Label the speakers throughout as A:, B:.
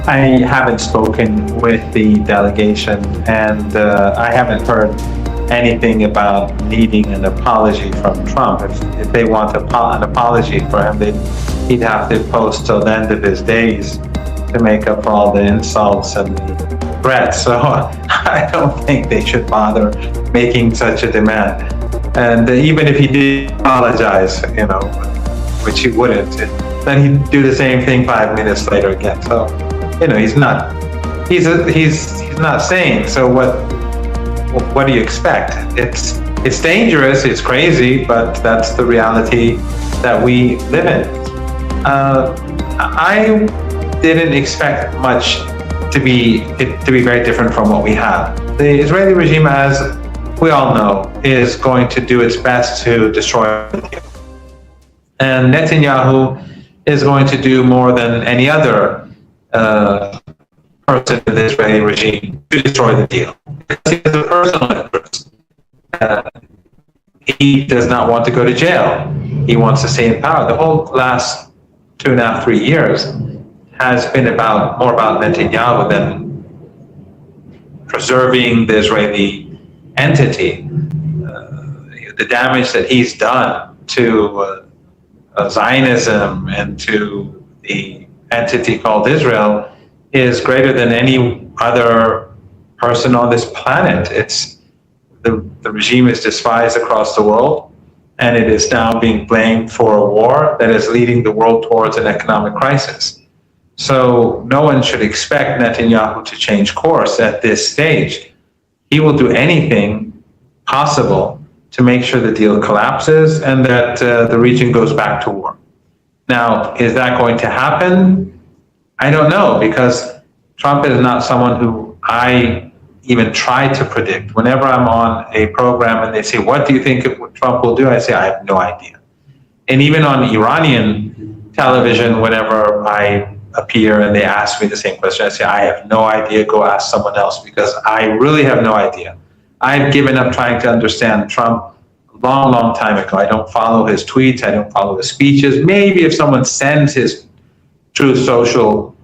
A: I haven't spoken with the delegation, and I haven't heard anything about needing an apology from Trump. If they want an apology for him, he'd have to post till the end of his days to make up for all the insults and the threats. So I don't think they should bother making such a demand. And even if he did apologize, which he wouldn't, then he'd do the same thing 5 minutes later again. So, he's not sane. So what do you expect? It's dangerous, it's crazy, but that's the reality that we live in. I didn't expect much to be very different from what we have. The Israeli regime, as we all know, is going to do its best to destroy the deal. And Netanyahu is going to do more than any other person in the Israeli regime to destroy the deal. Because he has a personal interest. He does not want to go to jail. He wants to stay in power. The whole last 2.5, 3 years has been more about Netanyahu than preserving the Israeli entity. The damage that he's done to Zionism and to the entity called Israel is greater than any other person on this planet. The regime is despised across the world, and it is now being blamed for a war that is leading the world towards an economic crisis. So no one should expect Netanyahu to change course at this stage. He will do anything possible to make sure the deal collapses and that the region goes back to war. Now, is that going to happen? I don't know, because Trump is not someone who I even try to predict. Whenever I'm on a program and they say, what do you think Trump will do? I say, I have no idea. And even on Iranian television, whenever I appear and they ask me the same question, I say, I have no idea, go ask someone else, because I really have no idea. I've given up trying to understand Trump a long, long time ago. I don't follow his tweets, I don't follow his speeches. Maybe if someone sends his Truth Social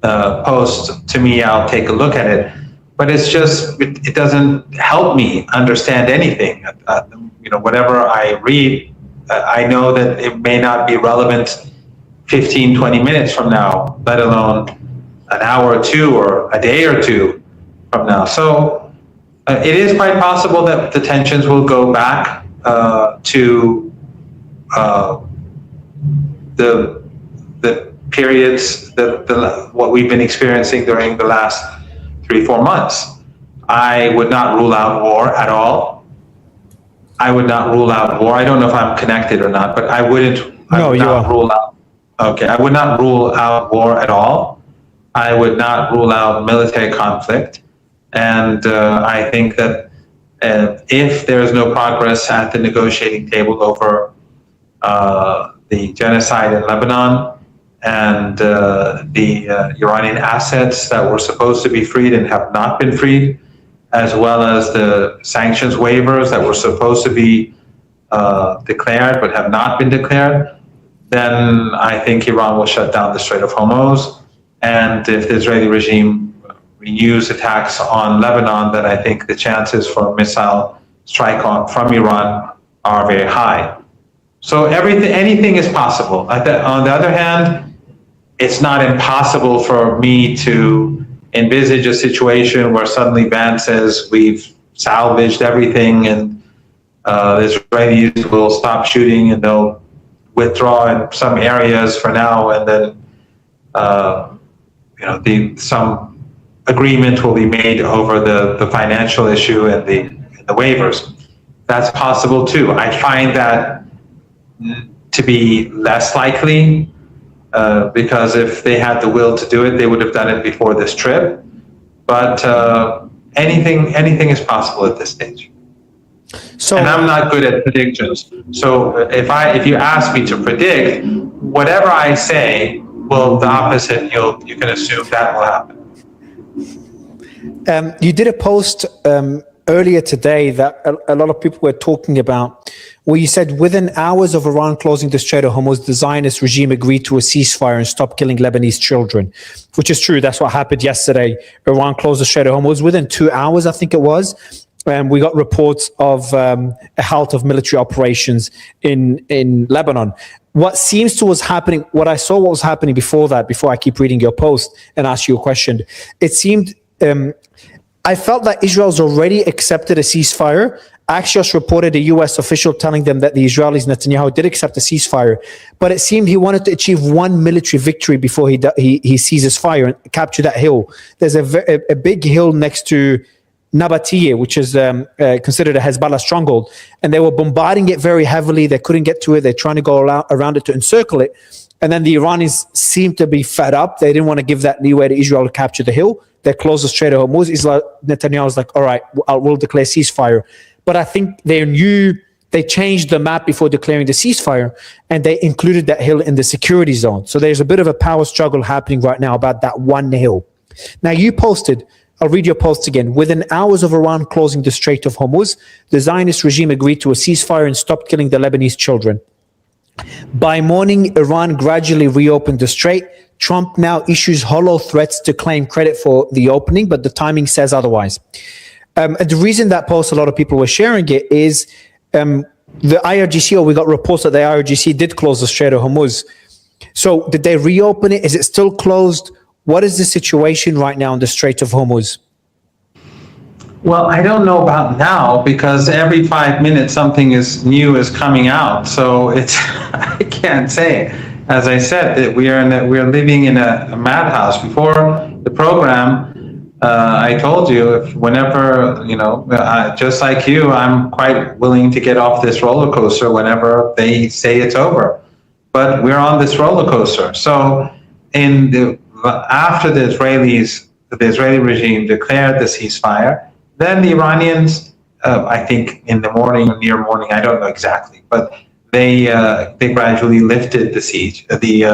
A: post to me, I'll take a look at it. But it's just, it doesn't help me understand anything. Whatever I read, I know that it may not be relevant 15, 20 minutes from now, let alone an hour or two or a day or two from now. So it is quite possible that the tensions will go back to the periods, what we've been experiencing during the last 3-4 months. I would not rule out war at all. I would not rule out war. I don't know if I'm connected or not, but I would not rule out. Okay, I would not rule out war at all. I would not rule out military conflict. And I think that if there is no progress at the negotiating table over the genocide in Lebanon and the Iranian assets that were supposed to be freed and have not been freed, as well as the sanctions waivers that were supposed to be declared but have not been declared, then I think Iran will shut down the Strait of Hormuz. And if the Israeli regime renews attacks on Lebanon, then I think the chances for a missile strike from Iran are very high. So anything is possible. On the other hand, it's not impossible for me to envisage a situation where suddenly Vance says we've salvaged everything and the Israelis will stop shooting and they'll withdraw in some areas for now, and then some agreement will be made over the financial issue and the waivers. That's possible too. I find that to be less likely because if they had the will to do it, they would have done it before this trip. But anything is possible at this stage. So, and I'm not good at predictions. So if you ask me to predict, whatever I say, well, the opposite, you can assume that will happen.
B: You did a post earlier today that a lot of people were talking about, where you said within hours of Iran closing the Strait of Hormuz, the Zionist regime agreed to a ceasefire and stop killing Lebanese children, which is true. That's what happened yesterday. Iran closed the Strait of Hormuz within 2 hours, I think it was. And we got reports of a halt of military operations in Lebanon. What seems to was happening, what I saw what was happening before that, before I keep reading your post and ask you a question, it seemed, I felt that Israel's already accepted a ceasefire. Axios reported a U.S. official telling them that the Israelis, Netanyahu, did accept a ceasefire, but it seemed he wanted to achieve one military victory before he seizes fire and capture that hill. There's a big hill next to Nabatiyeh, which is considered a Hezbollah stronghold, and they were bombarding it very heavily. They couldn't get to it. They're trying to go around it to encircle it. And then the Iranians seemed to be fed up. They didn't want to give that leeway to Israel to capture the hill. They closed the Strait of Hormuz. Netanyahu was like, all right, we'll declare ceasefire. But I think they knew, they changed the map before declaring the ceasefire, and they included that hill in the security zone. So there's a bit of a power struggle happening right now about that one hill. Now you posted, I'll read your post again. Within hours of Iran closing the Strait of Hormuz, the Zionist regime agreed to a ceasefire and stopped killing the Lebanese children. By morning, Iran gradually reopened the strait. Trump now issues hollow threats to claim credit for the opening, but the timing says otherwise. And the reason that post, a lot of people were sharing it, is the IRGC, or we got reports that the IRGC did close the Strait of Hormuz. So did they reopen it? Is it still closed? What is the situation right now in the Strait of Hormuz?
A: Well, I don't know about now, because every 5 minutes something new is coming out. So it's I can't say. As I said, that we're living in a madhouse. Before the program, I told you, if whenever just like you, I'm quite willing to get off this roller coaster whenever they say it's over. But we're on this roller coaster. So after the Israeli regime declared the ceasefire, then the Iranians, I think in the morning or near morning, I don't know exactly, but they gradually lifted the siege, the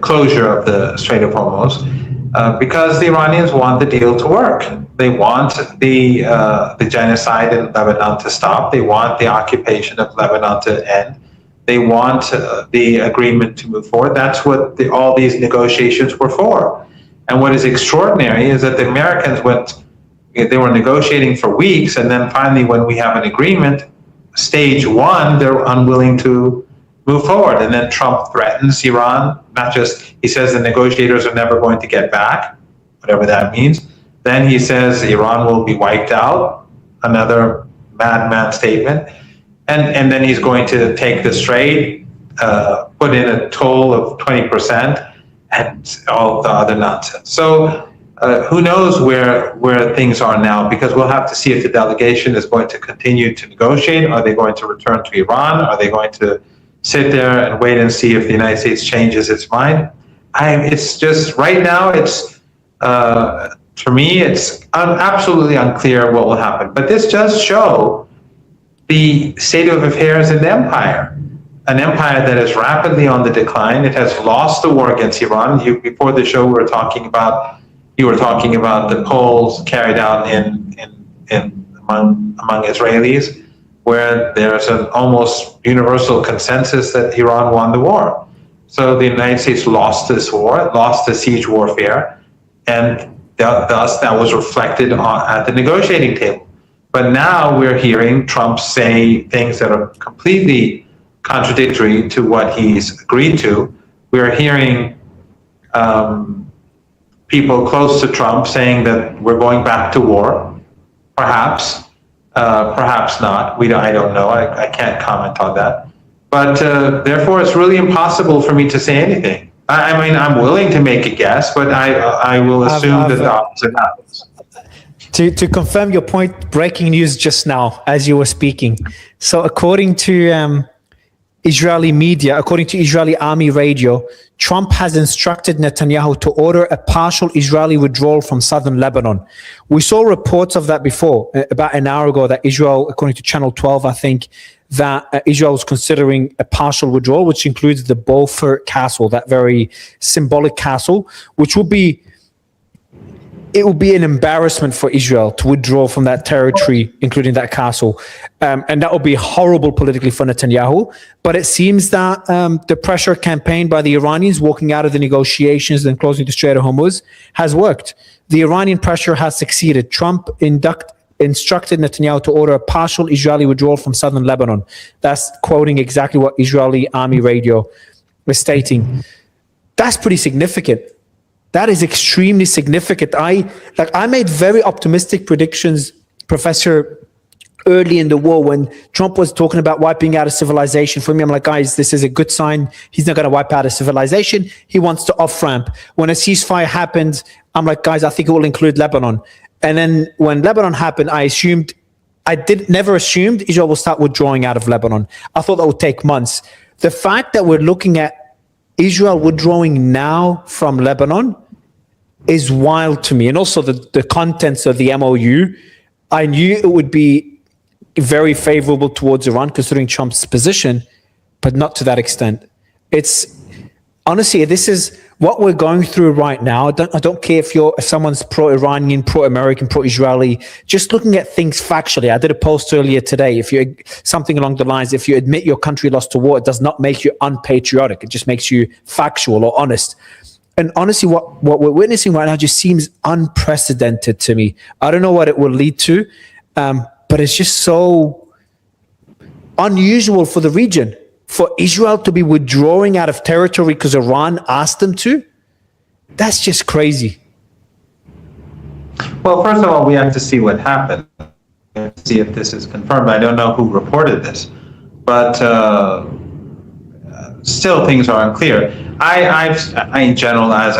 A: closure of the Strait of Hormuz, because the Iranians want the deal to work. They want the genocide in Lebanon to stop. They want the occupation of Lebanon to end. They want the agreement to move forward. That's what all these negotiations were for. And what is extraordinary is that the Americans they were negotiating for weeks, and then finally when we have an agreement, stage one, they're unwilling to move forward. And then Trump threatens Iran, he says the negotiators are never going to get back, whatever that means. Then he says Iran will be wiped out, another madman statement. And then he's going to take the strait, put in a toll of 20%, and all the other nonsense. So who knows where things are now, because we'll have to see if the delegation is going to continue to negotiate. Are they going to return to Iran? Are they going to sit there and wait and see if the United States changes its mind? It's just, right now, it's for me, it's absolutely unclear what will happen. But this does show the state of affairs in the empire. An empire that is rapidly on the decline. It has lost the war against Iran. Before the show, you were talking about the polls carried out among Israelis, where there's an almost universal consensus that Iran won the war. So the United States lost this war, lost the siege warfare, and thus that was reflected at the negotiating table. But now we're hearing Trump say things that are completely contradictory to what he's agreed to. We're hearing people close to Trump saying that we're going back to war. Perhaps, perhaps not. I don't know. I can't comment on that. But therefore, it's really impossible for me to say anything. I mean, I'm willing to make a guess, but I will assume that the opposite happens.
B: To confirm your point, breaking news just now as you were speaking. So according to Israeli media, according to Israeli army radio, Trump has instructed Netanyahu to order a partial Israeli withdrawal from southern Lebanon. We saw reports of that before, about an hour ago, that Israel, according to Channel 12, I think, that Israel was considering a partial withdrawal, which includes the Beaufort Castle, that very symbolic castle, which will be it would be an embarrassment for Israel to withdraw from that territory, including that castle. And that would be horrible politically for Netanyahu. But it seems that the pressure campaign by the Iranians walking out of the negotiations and closing the Strait of Hormuz has worked. The Iranian pressure has succeeded. Trump instructed Netanyahu to order a partial Israeli withdrawal from southern Lebanon. That's quoting exactly what Israeli army radio was stating. That's pretty significant. That is extremely significant. I made very optimistic predictions, Professor, early in the war when Trump was talking about wiping out a civilization. For me, I'm like, guys, this is a good sign. He's not going to wipe out a civilization. He wants to off-ramp. When a ceasefire happened, I'm like, guys, I think it will include Lebanon. And then when Lebanon happened, never assumed Israel will start withdrawing out of Lebanon. I thought that would take months. The fact that we're looking at Israel withdrawing now from Lebanon is wild to me. And also the contents of the MOU, I knew it would be very favorable towards Iran considering Trump's position, but not to that extent. It's honestly, this is what we're going through right now. I don't care if someone's pro-Iranian, pro-American, pro-Israeli, just looking at things factually. I did a post earlier today. If you something along the lines, if you admit your country lost a war, it does not make you unpatriotic. It just makes you factual or honest. And honestly, what we're witnessing right now just seems unprecedented to me. I don't know what it will lead to, but it's just so unusual for the region. For Israel to be withdrawing out of territory because Iran asked them to, that's just crazy.
A: Well, first of all, we have to see what happened. We have to see if this is confirmed. I don't know who reported this, but still things are unclear. I in general, as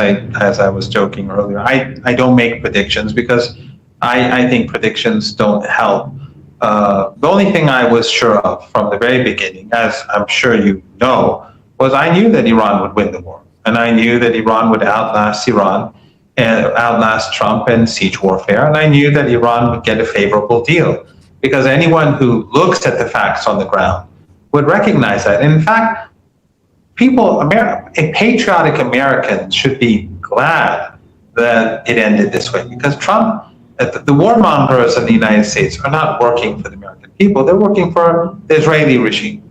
A: I was joking earlier, I don't make predictions because I think predictions don't help. The only thing I was sure of from the very beginning, as I'm sure you know, was I knew that Iran would win the war. And I knew that Iran would outlast Iran and outlast Trump in siege warfare. And I knew that Iran would get a favorable deal because anyone who looks at the facts on the ground would recognize that. In fact, patriotic Americans should be glad that it ended this way because Trump, the warmongers in the United States are not working for the American people. They're working for the Israeli regime.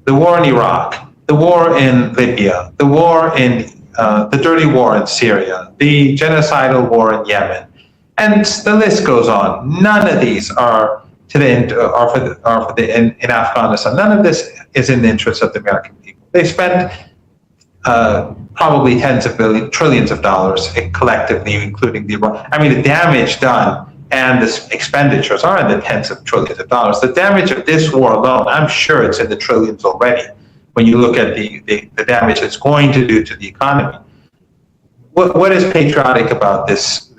A: The war in Iraq, the war in Libya, the war in the dirty war in Syria, the genocidal war in Yemen, and the list goes on. None of these are in Afghanistan. None of this is in the interest of the American people. They spent probably trillions of dollars collectively, including the damage done and the expenditures are in the tens of trillions of dollars. The damage of this war alone, I'm sure it's in the trillions already when you look at the damage it's going to do to the economy. What is patriotic about this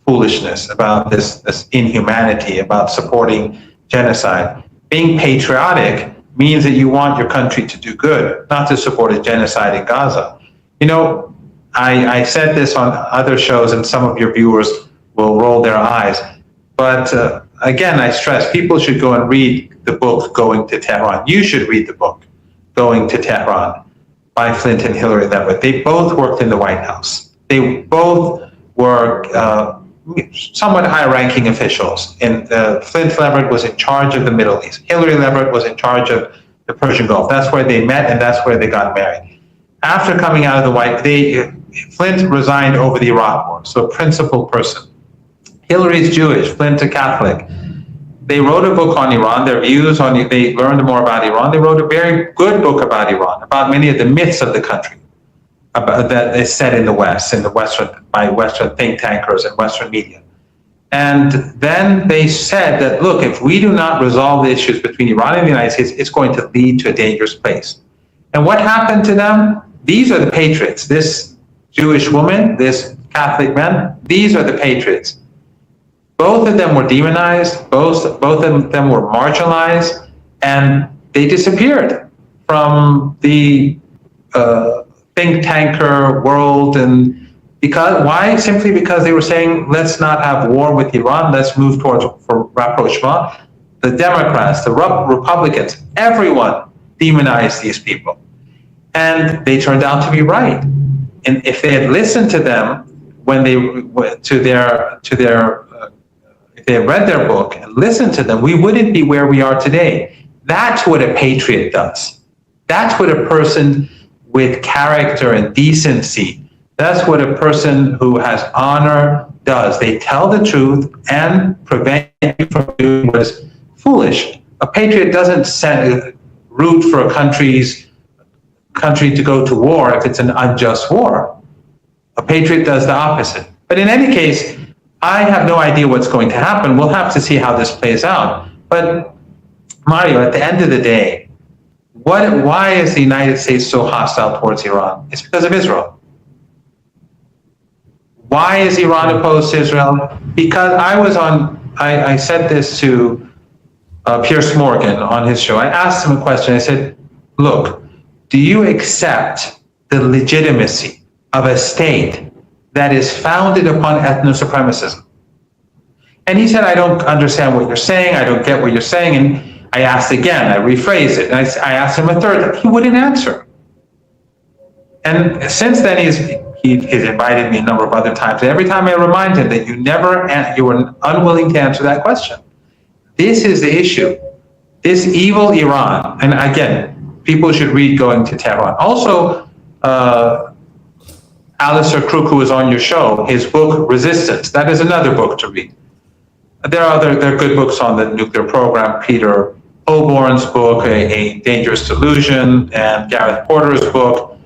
A: foolishness, about this inhumanity, about supporting genocide? Being patriotic means that you want your country to do good, not to support a genocide in Gaza. You know, I said this on other shows and some of your viewers will roll their eyes. But again, I stress people should go and read the book, Going to Tehran. You should read the book, Going to Tehran, by Flint and Hillary Leverett. They both worked in the White House. They both were somewhat high-ranking officials. And Flint Leverett was in charge of the Middle East. Hillary Leverett was in charge of the Persian Gulf. That's where they met, and that's where they got married. After coming out of the White House, Flint resigned over the Iraq War, so a principled person. Hillary's Jewish, Flint's a Catholic. They wrote a book on Iran, their views on it. They learned more about Iran. They wrote a very good book about Iran, about many of the myths of the country that is set in the West, by Western think tankers and Western media. And then they said that, look, if we do not resolve the issues between Iran and the United States, it's going to lead to a dangerous place. And what happened to them? These are the patriots. This Jewish woman, this Catholic man, these are the patriots. Both of them were demonized, both of them were marginalized, and they disappeared from the think tanker world. And why? Simply because they were saying, let's not have war with Iran, let's move towards rapprochement. The Democrats, the Republicans, everyone demonized these people. And they turned out to be right. And if they had listened to them, when they if they read their book and listened to them, we wouldn't be where we are today. That's what a patriot does. That's what a person with character and decency, that's what a person who has honor does. They tell the truth and prevent you from doing what is foolish. A patriot doesn't root for a country to go to war if it's an unjust war. A patriot does the opposite. But in any case, I have no idea what's going to happen. We'll have to see how this plays out. But Mario, at the end of the day, why is the United States so hostile towards Iran? It's because of Israel. Why is Iran opposed to Israel? Because I said this to Piers Morgan on his show. I asked him a question. I said, look, do you accept the legitimacy of a state that is founded upon ethno-supremacism? And he said, I don't understand what you're saying. I don't get what you're saying. And I asked again, I rephrased it. And I asked him a third. He wouldn't answer. And since then, he's invited me a number of other times. And every time I remind him that you were unwilling to answer that question. This is the issue. This evil Iran, and again, people should read Going to Tehran. Also, Alistair Crook, who was on your show, his book, Resistance, that is another book to read. There are good books on the nuclear program. Peter Oborn's book, A Dangerous Delusion, and Gareth Porter's book,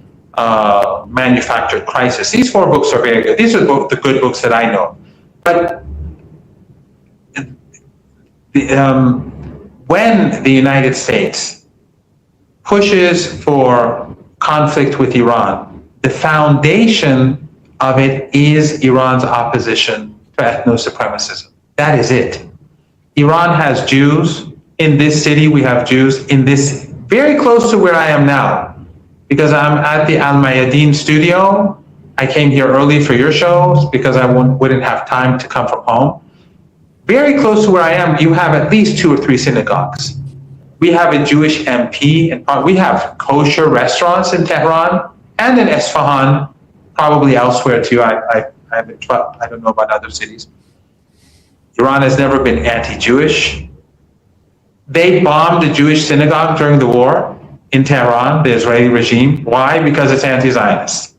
A: Manufactured Crisis. These 4 books are very good. These are the good books that I know. But when the United States pushes for conflict with Iran, the foundation of it is Iran's opposition to ethno-supremacism. That is it. Iran has Jews. In this city, we have Jews. In this, very close to where I am now, because I'm at the Al Mayadeen studio. I came here early for your shows because I wouldn't have time to come from home. Very close to where I am, you have at least 2 or 3 synagogues. We have a Jewish MP, and we have kosher restaurants in Tehran and in Isfahan, probably elsewhere too. I don't know about other cities. Iran has never been anti-Jewish. They bombed a Jewish synagogue during the war in Tehran, the Israeli regime. Why? Because it's anti-Zionist.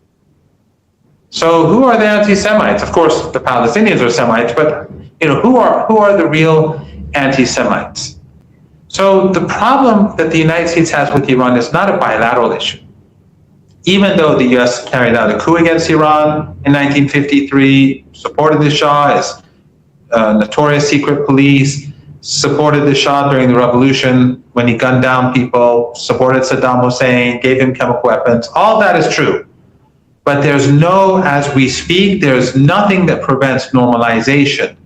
A: So who are the anti-Semites? Of course, the Palestinians are Semites, but who are the real anti-Semites? So the problem that the United States has with Iran is not a bilateral issue. Even though the US carried out a coup against Iran in 1953, supported the Shah as notorious secret police, supported the Shah during the revolution when he gunned down people, supported Saddam Hussein, gave him chemical weapons. All that is true. But as we speak, there's nothing that prevents normalization,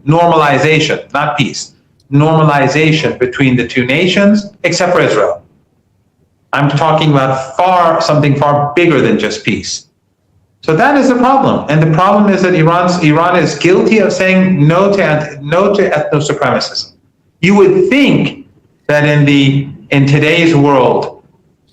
A: not peace, normalization between the 2 nations, except for Israel. I'm talking about something far bigger than just peace. So that is the problem. And the problem is that Iran is guilty of saying no to ethno-supremacism. You would think that in today's world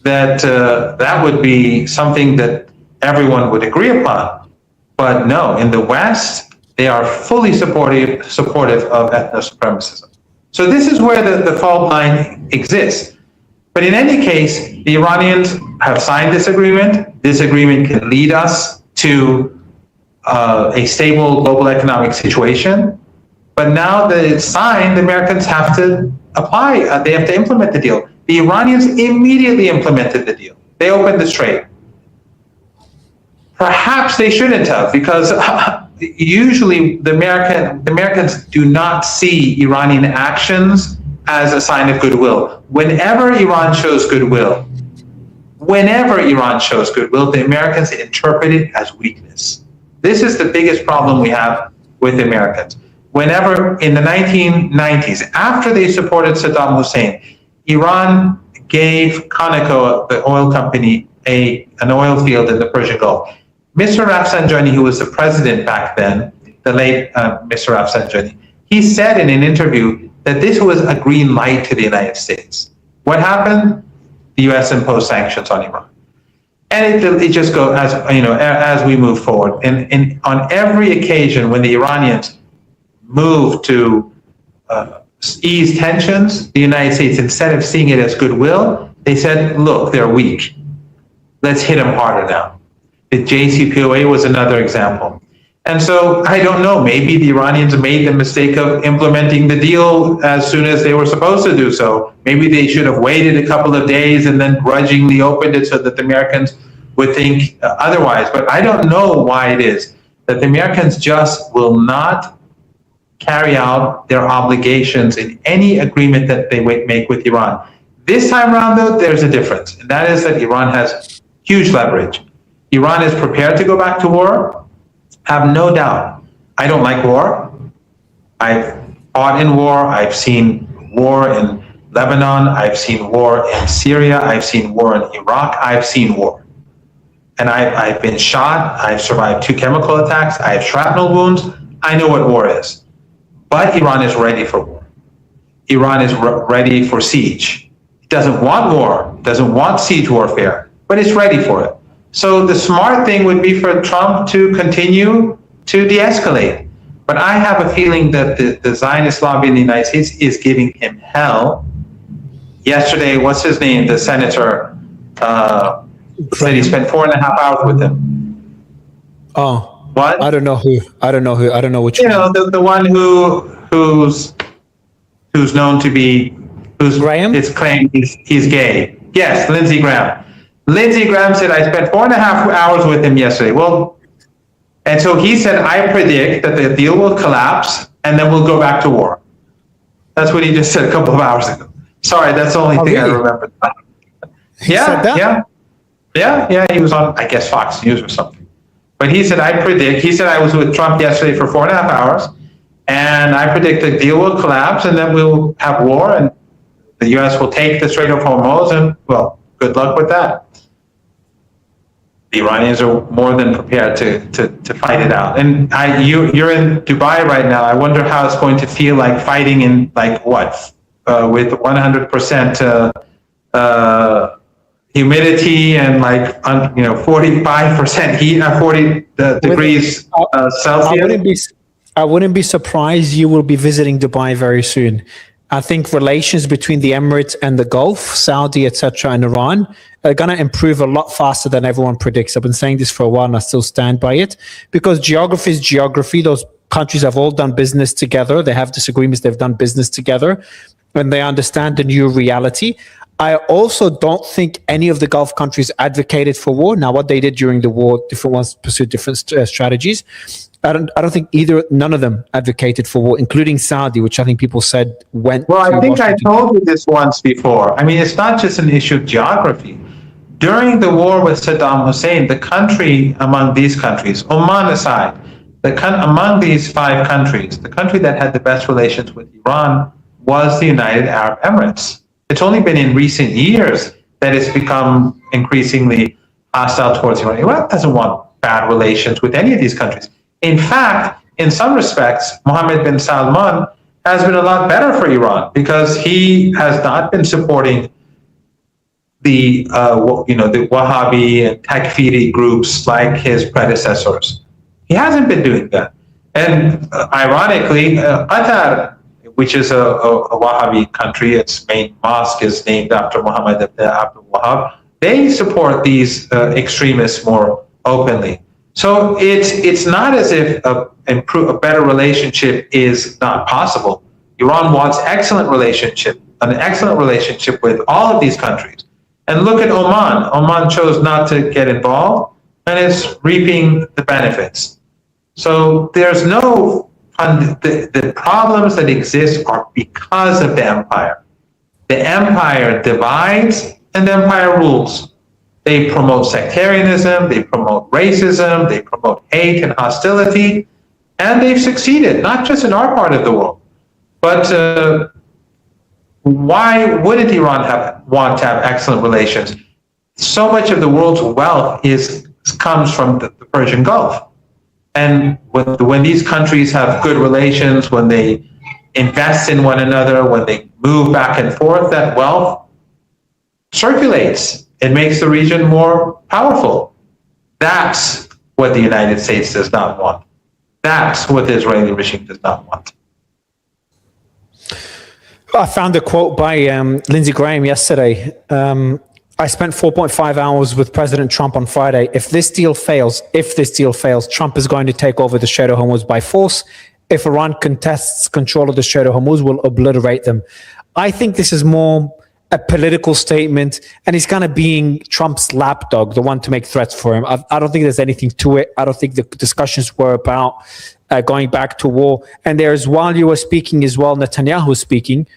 A: that would be something that everyone would agree upon. But no, in the West, they are fully supportive of ethno-supremacism. So this is where the fault line exists. But in any case, the Iranians have signed this agreement. This agreement can lead us to a stable global economic situation. But now that it's signed, the Americans have to apply. They have to implement the deal. The Iranians immediately implemented the deal. They opened the strait. Perhaps they shouldn't have, because usually the Americans do not see Iranian actions as a sign of goodwill. Whenever Iran shows goodwill, the Americans interpret it as weakness. This is the biggest problem we have with the Americans. Whenever in the 1990s, after they supported Saddam Hussein, Iran gave Conoco, the oil company, an oil field in the Persian Gulf. Mr. Rafsanjani, who was the president back then, the late Mr. Rafsanjani, he said in an interview that this was a green light to the United States. What happened? The US imposed sanctions on Iran. And it just goes, as you know, as we move forward. And on every occasion when the Iranians move to ease tensions, the United States, instead of seeing it as goodwill, they said, look, they're weak. Let's hit them harder now. The JCPOA was another example. And so I don't know, maybe the Iranians made the mistake of implementing the deal as soon as they were supposed to do so. Maybe they should have waited a couple of days and then grudgingly opened it so that the Americans would think otherwise. But I don't know why it is that the Americans just will not carry out their obligations in any agreement that they make with Iran. This time around, though, there's a difference, and that is that Iran has huge leverage. Iran is prepared to go back to war. Have no doubt. I don't like war. I've fought in war. I've seen war in Lebanon. I've seen war in Syria. I've seen war in Iraq. I've seen war. And I've been shot. I've survived 2 chemical attacks. I have shrapnel wounds. I know what war is. But Iran is ready for war. Iran is ready for siege. It doesn't want war, doesn't want siege warfare, but it's ready for it. So the smart thing would be for Trump to continue to de-escalate. But I have a feeling that the Zionist lobby in the United States is giving him hell. Yesterday, what's his name? The senator said he spent 4.5 hours with him.
B: Oh,
A: what?
B: I don't know who. I don't know which.
A: You know, the one who's known to be
B: Graham.
A: It's claimed he's gay. Yes, Lindsey Graham. Lindsey Graham said, I spent 4.5 hours with him yesterday. Well, and so he said, I predict that the deal will collapse and then we'll go back to war. That's what he just said a couple of hours ago. Sorry, that's the only thing
B: really?
A: I remember.
B: He said that?
A: Yeah, he was on, I guess, Fox News or something. But he said, he said, I was with Trump yesterday for 4.5 hours, and I predict the deal will collapse and then we'll have war and the U.S. will take the Strait of Hormuz, and, well, good luck with that. The Iranians are more than prepared to fight it out. And you're in Dubai right now. I wonder how it's going to feel like fighting in, like, what? With 100% humidity and, like, 45% heat, 40 degrees Celsius.
B: I wouldn't be surprised you will be visiting Dubai very soon. I think relations between the Emirates and the Gulf, Saudi, etc., and Iran are going to improve a lot faster than everyone predicts. I've been saying this for a while and I still stand by it, because geography is geography. Those countries have all done business together. They have disagreements. They've done business together and they understand the new reality. I also don't think any of the Gulf countries advocated for war. Now, what they did during the war, different ones pursued different strategies. I don't think none of them advocated for war, including Saudi, which I think people said went.
A: Well, I think
B: Washington.
A: I told you this once before. I mean, it's not just an issue of geography. During the war with Saddam Hussein, the country among these countries, Oman aside, among these 5 countries, the country that had the best relations with Iran was the United Arab Emirates. It's only been in recent years that it's become increasingly hostile towards Iran. Iran doesn't want bad relations with any of these countries. In fact, in some respects, Mohammed bin Salman has been a lot better for Iran because he has not been supporting the Wahhabi and Takfiri groups like his predecessors. He hasn't been doing that. And ironically, Qatar, which is a Wahhabi country, its main mosque is named after Muhammad ibn Abdul Wahhab, they support these extremists more openly. So it's not as if a better relationship is not possible. Iran wants an excellent relationship with all of these countries. And look at Oman. Oman chose not to get involved and is reaping the benefits. So there's the problems that exist are because of the empire. The empire divides and the empire rules. They promote sectarianism, they promote racism, they promote hate and hostility, and they've succeeded, not just in our part of the world. But why wouldn't Iran want to have excellent relations? So much of the world's wealth comes from the Persian Gulf. And when these countries have good relations, when they invest in one another, when they move back and forth, that wealth circulates. It makes the region more powerful. That's what the United States does not want. That's what the Israeli regime does not want.
B: I found a quote by Lindsey Graham yesterday. I spent 4.5 hours with President Trump on Friday. If this deal fails, Trump is going to take over the Strait of Hormuz by force. If Iran contests control of the Strait of Hormuz, we'll obliterate them. I think this is more a political statement, and he's kind of being Trump's lapdog, the one to make threats for him. I don't think there's anything to it. I don't think the discussions were about going back to war. And there's, while you were speaking as well, Netanyahu speaking,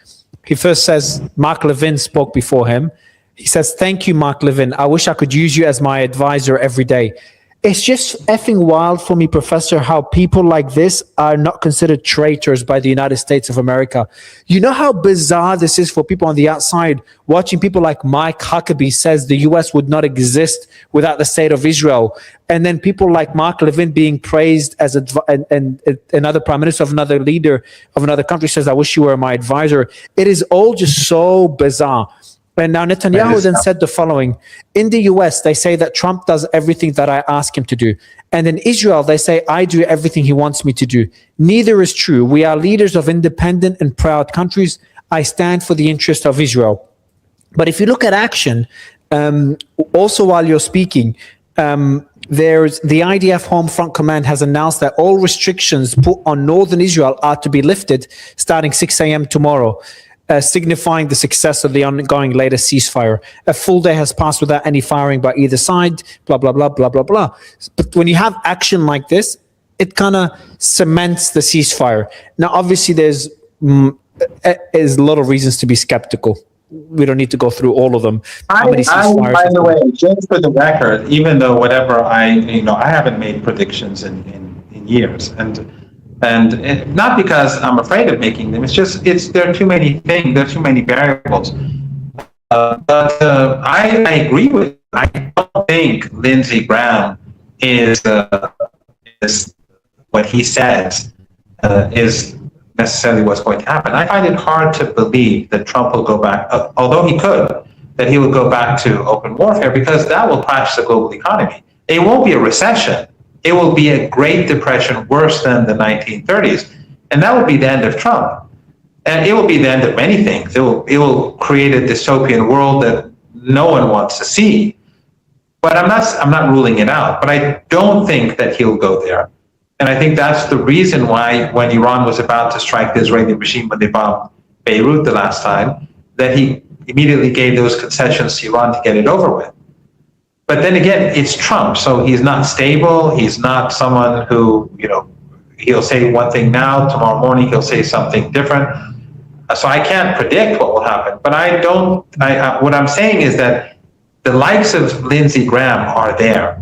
B: he first says, Mark Levin spoke before him. He says, thank you, Mark Levin. I wish I could use you as my advisor every day. It's just effing wild for me, Professor, how people like this are not considered traitors by the United States of America. You know how bizarre this is for people on the outside, watching people like Mike Huckabee says the U.S. would not exist without the state of Israel. And then people like Mark Levin being praised as and another prime minister of another leader of another country says, I wish you were my advisor. It is all just so bizarre. And now Netanyahu then said the following: in the US, they say that Trump does everything that I ask him to do. And in Israel, they say I do everything he wants me to do. Neither is true. We are leaders of independent and proud countries. I stand for the interest of Israel. But if you look at action, also while you're speaking, there's the IDF Home Front Command has announced that all restrictions put on northern Israel are to be lifted starting 6 a.m. tomorrow. Signifying the success of the ongoing latest ceasefire. A full day has passed without any firing by either side, blah, blah, blah, blah, blah, blah. But when you have action like this, it kind of cements the ceasefire. Now, obviously, there's a lot of reasons to be skeptical. We don't need to go through all of them.
A: By the way, just for the record, even though whatever I haven't made predictions in years, and not because I'm afraid of making them. There are too many things. There are too many variables. But I agree with you. I don't think Lindsey Graham is what he says is necessarily what's going to happen. I find it hard to believe that Trump will go back, although he could, that he would go back to open warfare, because that will crash the global economy. It won't be a recession. It will be a Great Depression worse than the 1930s. And that will be the end of Trump. And it will be the end of many things. It will create a dystopian world that no one wants to see. But I'm not ruling it out. But I don't think that he'll go there. And I think that's the reason why, when Iran was about to strike the Israeli regime when they bombed Beirut the last time, that he immediately gave those concessions to Iran to get it over with. But then again, it's Trump, so he's not stable. He's not someone who, he'll say one thing now, tomorrow morning he'll say something different. So I can't predict what will happen. But what I'm saying is that the likes of Lindsey Graham are there,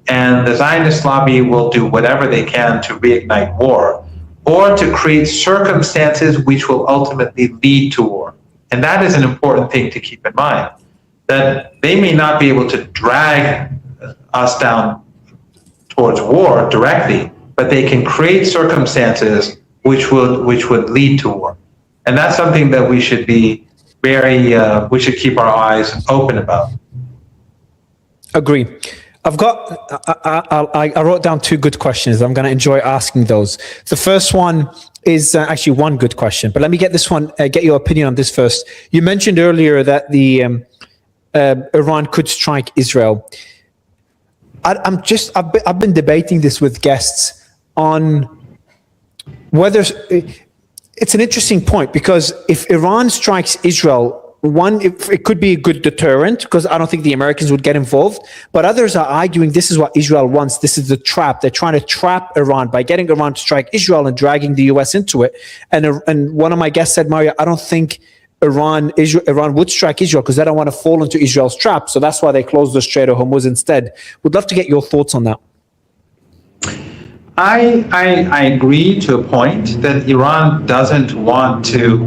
A: and the Zionist lobby will do whatever they can to reignite war, or to create circumstances which will ultimately lead to war. And that is an important thing to keep in mind, that they may not be able to drag us down towards war directly, but they can create circumstances which would lead to war. And that's something that we should be we should keep our eyes open about.
B: Agree. I wrote down two good questions. I'm going to enjoy asking those. The first one is actually one good question, but let me get your opinion on this first. You mentioned earlier that Iran could strike Israel. I've been debating this with guests on whether it's an interesting point, because if Iran strikes Israel, it could be a good deterrent, because I don't think the Americans would get involved. But others are arguing this is what Israel wants. This is the trap. They're trying to trap Iran by getting Iran to strike Israel and dragging the US into it. And one of my guests said, Mario, I don't think Iran would strike Israel because they don't want to fall into Israel's trap. So that's why they closed the Strait of Hormuz instead. Would love to get your thoughts on that.
A: I agree to a point that Iran doesn't want to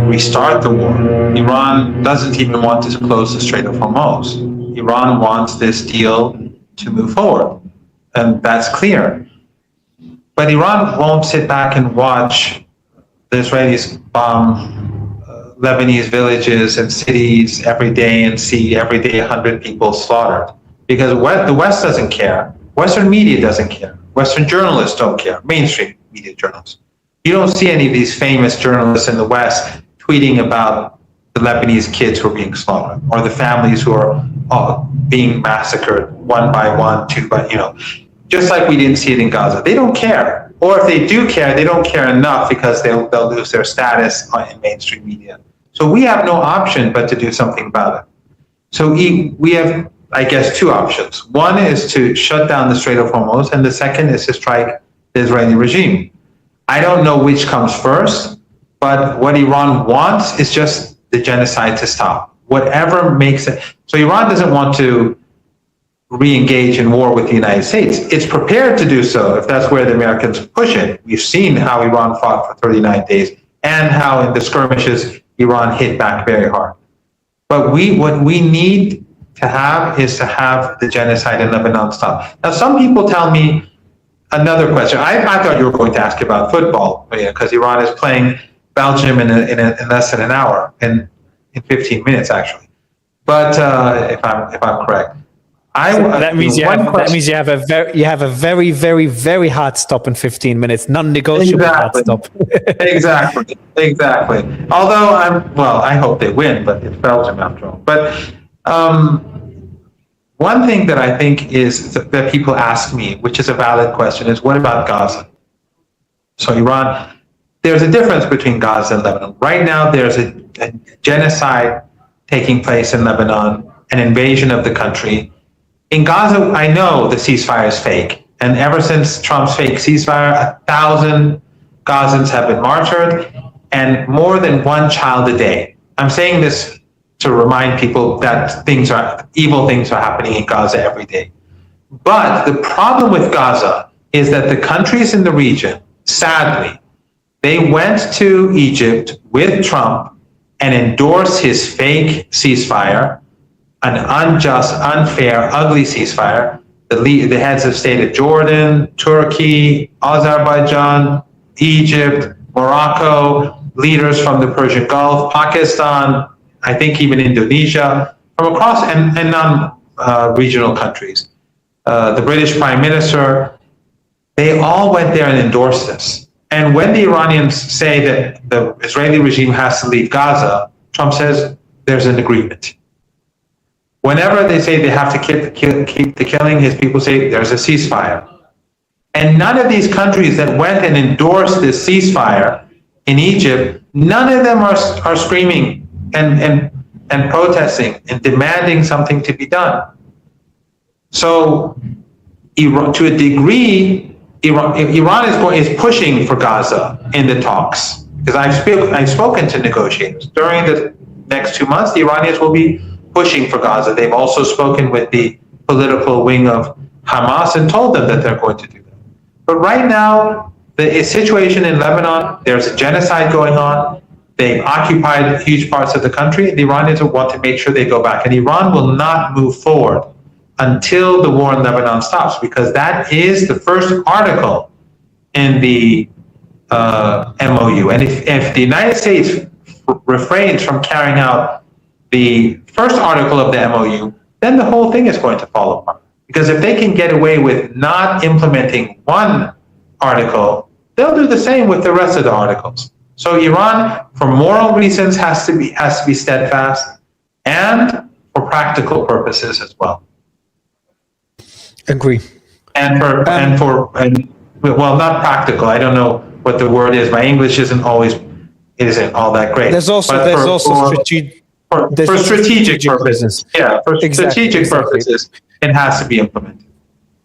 A: restart the war. Iran doesn't even want to close the Strait of Hormuz. Iran wants this deal to move forward, and that's clear. But Iran won't sit back and watch the Israelis bomb Lebanese villages and cities every day and see every day 100 people slaughtered. Because the West doesn't care. Western media doesn't care. Western journalists don't care. Mainstream media journalists. You don't see any of these famous journalists in the West tweeting about the Lebanese kids who are being slaughtered or the families who are being massacred one by one, two by, just like we didn't see it in Gaza. They don't care. Or if they do care, they don't care enough because they'll lose their status in mainstream media. So we have no option but to do something about it. So we have, I guess, two options. One is to shut down the Strait of Hormuz, and the second is to strike the Israeli regime. I don't know which comes first, but what Iran wants is just the genocide to stop. Whatever makes it. So Iran doesn't want to re-engage in war with the United States. It's prepared to do so if that's where the Americans push it. We've seen how Iran fought for 39 days and how in the skirmishes Iran hit back very hard. But what we need to have is to have the genocide in Lebanon stop. Now, some people tell me another question. I thought you were going to ask about football, because Iran is playing Belgium in less than an hour, in 15 minutes actually. But if I'm correct.
B: That means you have a very, very, very hard stop in 15 minutes, non-negotiable hard stop.
A: Exactly. Although I hope they win, but it's Belgium after all. But one thing that I think is that people ask me, which is a valid question, is what about Gaza? So Iran, there's a difference between Gaza and Lebanon. Right now, there's a genocide taking place in Lebanon, an invasion of the country. In Gaza, I know the ceasefire is fake. And ever since Trump's fake ceasefire, 1,000 Gazans have been martyred and more than one child a day. I'm saying this to remind people that evil things are happening in Gaza every day. But the problem with Gaza is that the countries in the region, sadly, they went to Egypt with Trump and endorsed his fake ceasefire, an unjust, unfair, ugly ceasefire. The heads of state of Jordan, Turkey, Azerbaijan, Egypt, Morocco, leaders from the Persian Gulf, Pakistan, I think even Indonesia, from across and non-regional countries. The British Prime Minister, they all went there and endorsed this. And when the Iranians say that the Israeli regime has to leave Gaza, Trump says there's an agreement. Whenever they say they have to keep the killing, his people say there's a ceasefire. And none of these countries that went and endorsed this ceasefire in Egypt, none of them are screaming and protesting and demanding something to be done. So to a degree, Iran is pushing for Gaza in the talks. Because I've spoken to negotiators. During the next 2 months, the Iranians will be pushing for Gaza. They've also spoken with the political wing of Hamas and told them that they're going to do that. But right now, the situation in Lebanon, there's a genocide going on. They've occupied huge parts of the country. The Iranians want to make sure they go back. And Iran will not move forward until the war in Lebanon stops, because that is the first article in the MOU. And if the United States refrains from carrying out the first article of the MOU, then the whole thing is going to fall apart. Because if they can get away with not implementing one article, they'll do the same with the rest of the articles. So Iran, for moral reasons, has to be steadfast, and for practical purposes as well.
B: Agree.
A: Well, not practical. I don't know what the word is. My English isn't all that great.
B: There's also strategic.
A: For strategic purposes. Yeah, for strategic purposes, it has to be implemented.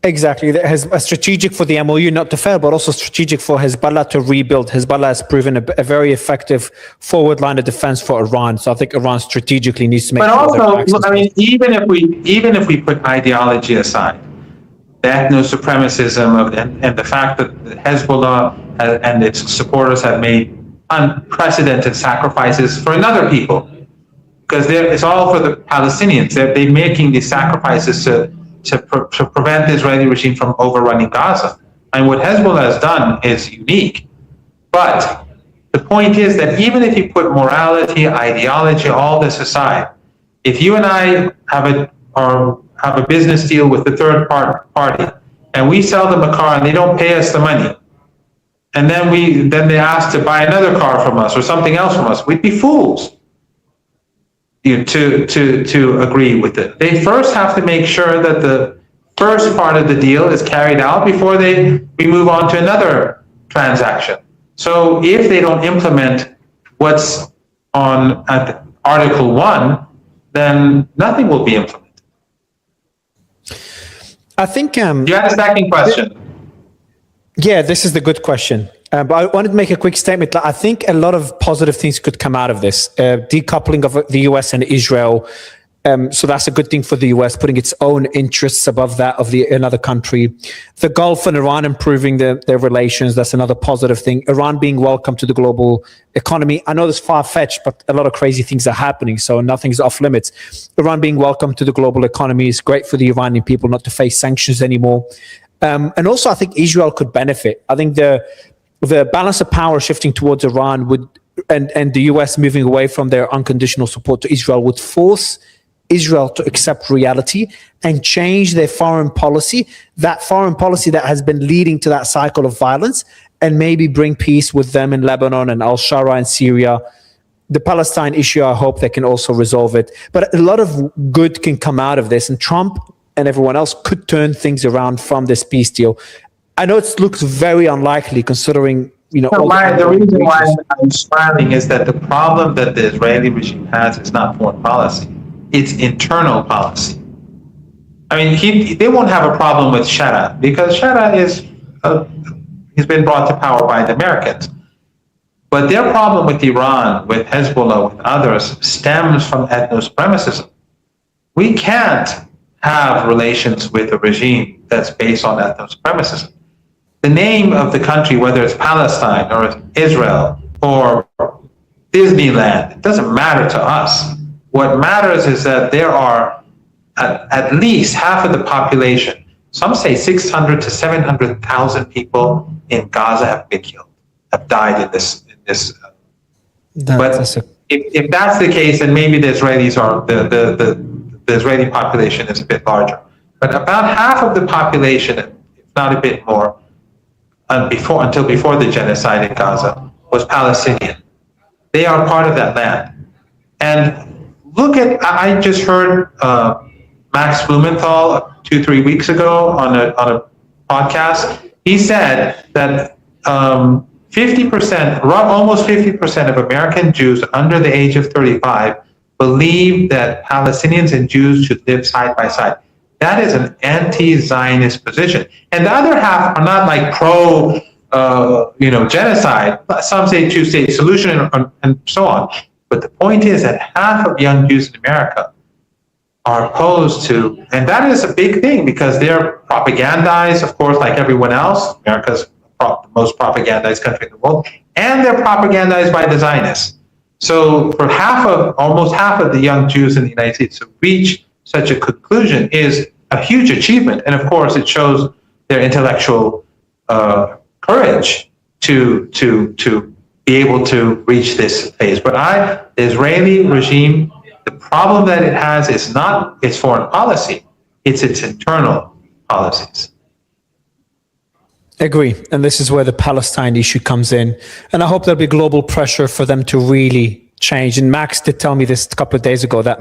B: Exactly. There has a strategic for the MOU not to fail, but also strategic for Hezbollah to rebuild. Hezbollah has proven a very effective forward line of defense for Iran. So I think Iran strategically needs to make.
A: But also, I mean, even if we put ideology aside, the ethno-supremacism and the fact that Hezbollah and its supporters have made unprecedented sacrifices for another people, because it's all for the Palestinians. They're making these sacrifices to prevent the Israeli regime from overrunning Gaza. And what Hezbollah has done is unique. But The point is that even if you put morality, ideology, all this aside, if you and I have a business deal with the third party, and we sell them a car and they don't pay us the money, and then they ask to buy another car from us or something else from us, we'd be fools to agree with it. They first have to make sure that the first part of the deal is carried out before we move on to another transaction. So if they don't implement what's on at Article 1, then nothing will be implemented.
B: I think
A: you had a second question.
B: Yeah, this is the good question. But I wanted to make a quick statement. I think a lot of positive things could come out of this. Decoupling of the US and Israel. So that's a good thing for the US, putting its own interests above that of another country. The Gulf and Iran improving their relations. That's another positive thing. Iran being welcome to the global economy. I know it's far-fetched, but a lot of crazy things are happening, so nothing's off limits. Iran being welcome to the global economy is great for the Iranian people not to face sanctions anymore. And also, I think Israel could benefit. I think the balance of power shifting towards Iran and the US moving away from their unconditional support to Israel would force Israel to accept reality and change their foreign policy, that foreign policy that has been leading to that cycle of violence, and maybe bring peace with them in Lebanon and al-Shara in Syria. The Palestine issue, I hope they can also resolve it. But a lot of good can come out of this, and Trump and everyone else could turn things around from this peace deal. I know it looks very unlikely considering,
A: the reason why I'm smiling is that the problem that the Israeli regime has is not foreign policy. It's internal policy. I mean, they won't have a problem with Sharia because Sharia he's been brought to power by the Americans. But their problem with Iran, with Hezbollah, with others, stems from ethno-supremacism. We can't have relations with a regime that's based on ethno-supremacism. The name of the country, whether it's Palestine or Israel or Disneyland, it doesn't matter to us. What matters is that there are at least half of the population, some say 600 to 700,000 people in Gaza have been killed, have died in this. But if that's the case, then maybe the Israelis are the Israeli population is a bit larger. But about half of the population, if not a bit more, until before the genocide in Gaza, was Palestinian. They are part of that land. And I just heard Max Blumenthal 2-3 weeks ago on a podcast. He said that 50%, almost 50% of American Jews under the age of 35 believe that Palestinians and Jews should live side by side. That is an anti-Zionist position. And the other half are not like pro, genocide. Some say two-state solution and so on. But the point is that half of young Jews in America are opposed to, and that is a big thing because they're propagandized, of course, like everyone else. America's the most propagandized country in the world, and they're propagandized by the Zionists. So for almost half of the young Jews in the United States to reach such a conclusion is a huge achievement. And of course, it shows their intellectual courage to be able to reach this phase. But the Israeli regime, the problem that it has is not its foreign policy, it's its internal policies.
B: Agree. And this is where the Palestine issue comes in. And I hope there'll be global pressure for them to really change. And Max did tell me this a couple of days ago, that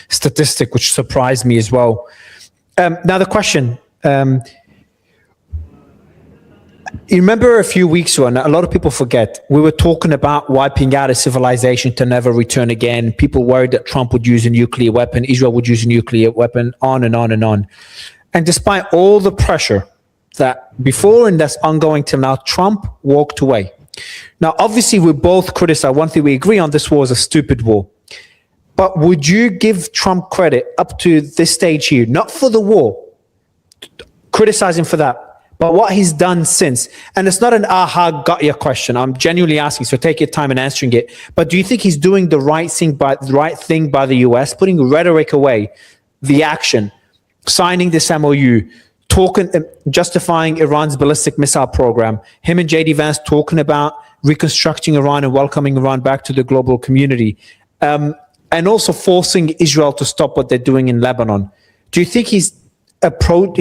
B: statistic, which surprised me as well. Now the question, you remember a few weeks ago, and a lot of people forget, we were talking about wiping out a civilization to never return again. People worried that Trump would use a nuclear weapon, Israel would use a nuclear weapon, on and on and on. And despite all the pressure that before and that's ongoing till now, Trump walked away. Now, obviously, we both criticize, one thing we agree on, this war is a stupid war. But would you give Trump credit up to this stage here, not for the war, criticize him for that, but what he's done since? And it's not an aha, got your question. I'm genuinely asking, so take your time in answering it. But do you think he's doing the right thing by the US, putting rhetoric away, the action, signing this MOU, talking, justifying Iran's ballistic missile program, him and JD Vance talking about reconstructing Iran and welcoming Iran back to the global community, and also forcing Israel to stop what they're doing in Lebanon. Do you think he's approaching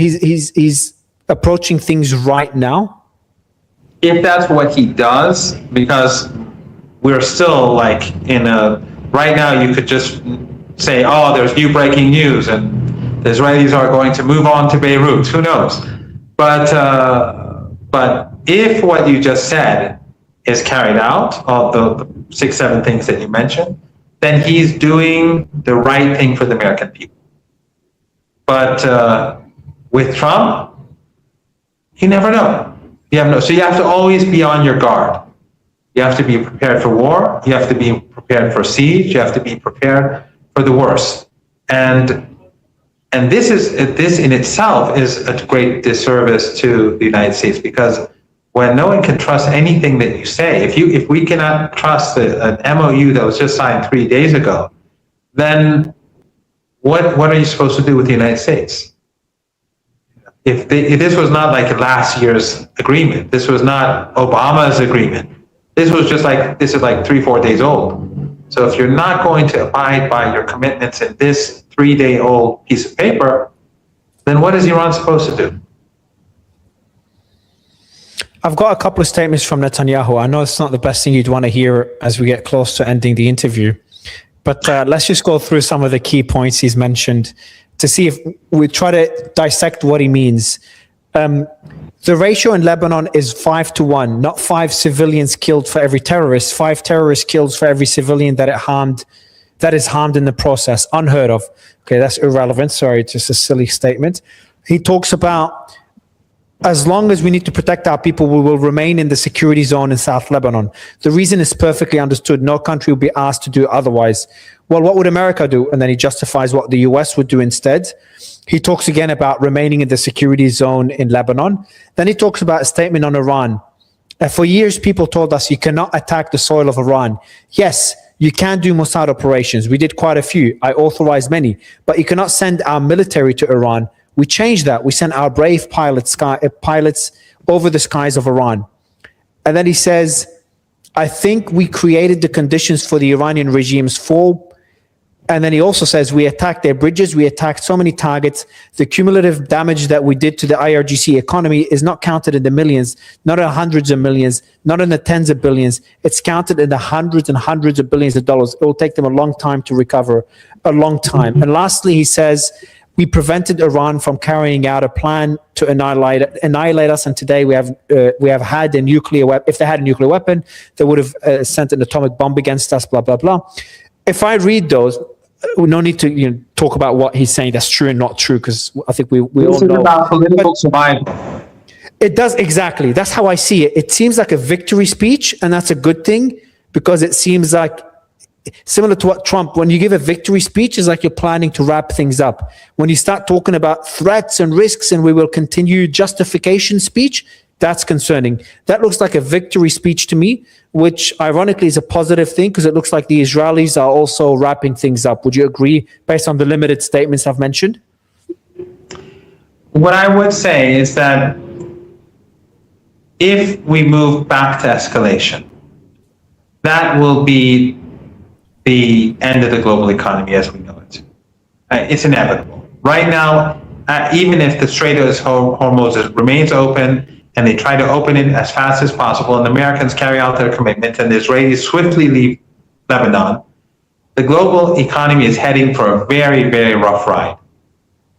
B: things right now?
A: If that's what he does, because we're still like right now you could just say, oh, there's new breaking news and the Israelis are going to move on to Beirut. Who knows? But if what you just said is carried out, all the 6-7 things that you mentioned, then he's doing the right thing for the American people. But with Trump, you never know. So you have to always be on your guard. You have to be prepared for war. You have to be prepared for siege. You have to be prepared for the worst. And this in itself is a great disservice to the United States, because when no one can trust anything that you say, if we cannot trust an MOU that was just signed 3 days ago, then what are you supposed to do with the United States? If this was not like last year's agreement, this was not Obama's agreement, this is like 3-4 days old. So if you're not going to abide by your commitments in this 3-day-old piece of paper, then what is Iran supposed to do?
B: I've got a couple of statements from Netanyahu. I know it's not the best thing you'd want to hear as we get close to ending the interview, but let's just go through some of the key points he's mentioned to see if we try to dissect what he means. The ratio in Lebanon is 5-1, not 5 civilians killed for every terrorist, 5 terrorist kills for every civilian that is harmed in the process. Unheard of. Okay, that's irrelevant. Sorry, just a silly statement. He talks about, as long as we need to protect our people, we will remain in the security zone in South Lebanon. The reason is perfectly understood. No country will be asked to do otherwise. Well, what would America do? And then he justifies what the US would do instead. He talks again about remaining in the security zone in Lebanon. Then he talks about a statement on Iran. For years, people told us you cannot attack the soil of Iran. Yes, you can do Mossad operations. We did quite a few. I authorized many. But you cannot send our military to Iran. We changed that. We sent our brave pilots over the skies of Iran. And then he says, I think we created the conditions for the Iranian regime's fall. And then he also says, we attacked their bridges. We attacked so many targets. The cumulative damage that we did to the IRGC economy is not counted in the millions, not in the hundreds of millions, not in the tens of billions. It's counted in the hundreds and hundreds of billions of dollars. It will take them a long time to recover, a long time. And lastly, he says, we prevented Iran from carrying out a plan to annihilate us. And today we have had a nuclear weapon. If they had a nuclear weapon, they would have sent an atomic bomb against us, blah, blah, blah. If I read those, no need to talk about what he's saying that's true and not true, because I think we all know.
A: This is about political survival.
B: It does, exactly. That's how I see it. It seems like a victory speech, and that's a good thing, because it seems like, similar to what Trump, when you give a victory speech, it's like you're planning to wrap things up. When you start talking about threats and risks and we will continue justification speech, that's concerning. That looks like a victory speech to me, which ironically is a positive thing, because it looks like the Israelis are also wrapping things up. Would you agree, based on the limited statements I've mentioned?
A: What I would say is that if we move back to escalation, that will be the end of the global economy as we know it. It's inevitable. Right now, even if the Strait of Hormuz remains open and they try to open it as fast as possible and the Americans carry out their commitment and the Israelis swiftly leave Lebanon, the global economy is heading for a very, very rough ride.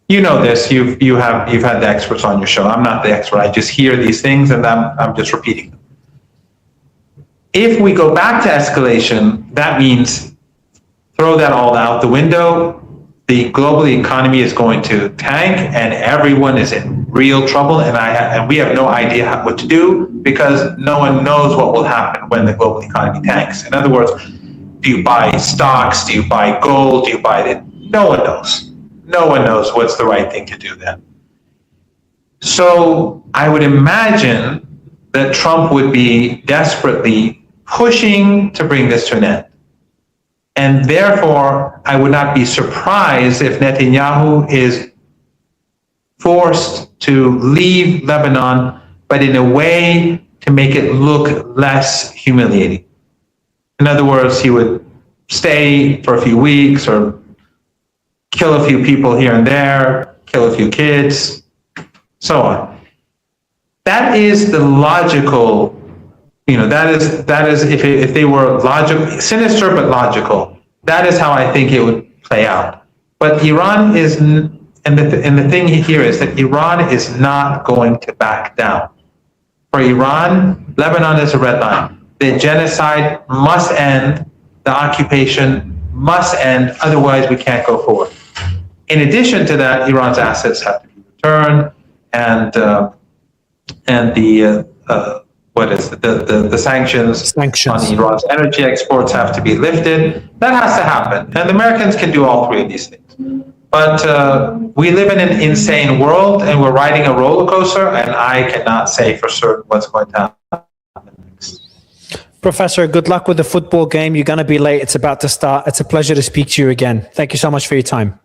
A: You know this, you've had the experts on your show. I'm not the expert, I just hear these things and I'm just repeating them. If we go back to escalation, that means throw that all out the window. The global economy is going to tank and everyone is in real trouble, and we have no idea what to do, because no one knows what will happen when the global economy tanks. In other words, do you buy stocks? Do you buy gold? Do you buy it? No one knows. No one knows what's the right thing to do then. So I would imagine that Trump would be desperately pushing to bring this to an end. And therefore, I would not be surprised if Netanyahu is forced to leave Lebanon, but in a way to make it look less humiliating. In other words, he would stay for a few weeks or kill a few people here and there, kill a few kids, so on. That is the logical, that is if they were logical, sinister but logical, that is how I think it would play out. But Iran is, and the thing here is that Iran is not going to back down. For Iran, Lebanon is a red line. The genocide must end, the occupation must end, otherwise we can't go forward. In addition to that, Iran's assets have to be returned, and the sanctions on Iran's energy exports have to be lifted. That has to happen, and the Americans can do all three of these things. But we live in an insane world, and we're riding a roller coaster, and I cannot say for certain what's going to happen next.
B: Professor, good luck with the football game. You're going to be late. It's about to start. It's a pleasure to speak to you again. Thank you so much for your time.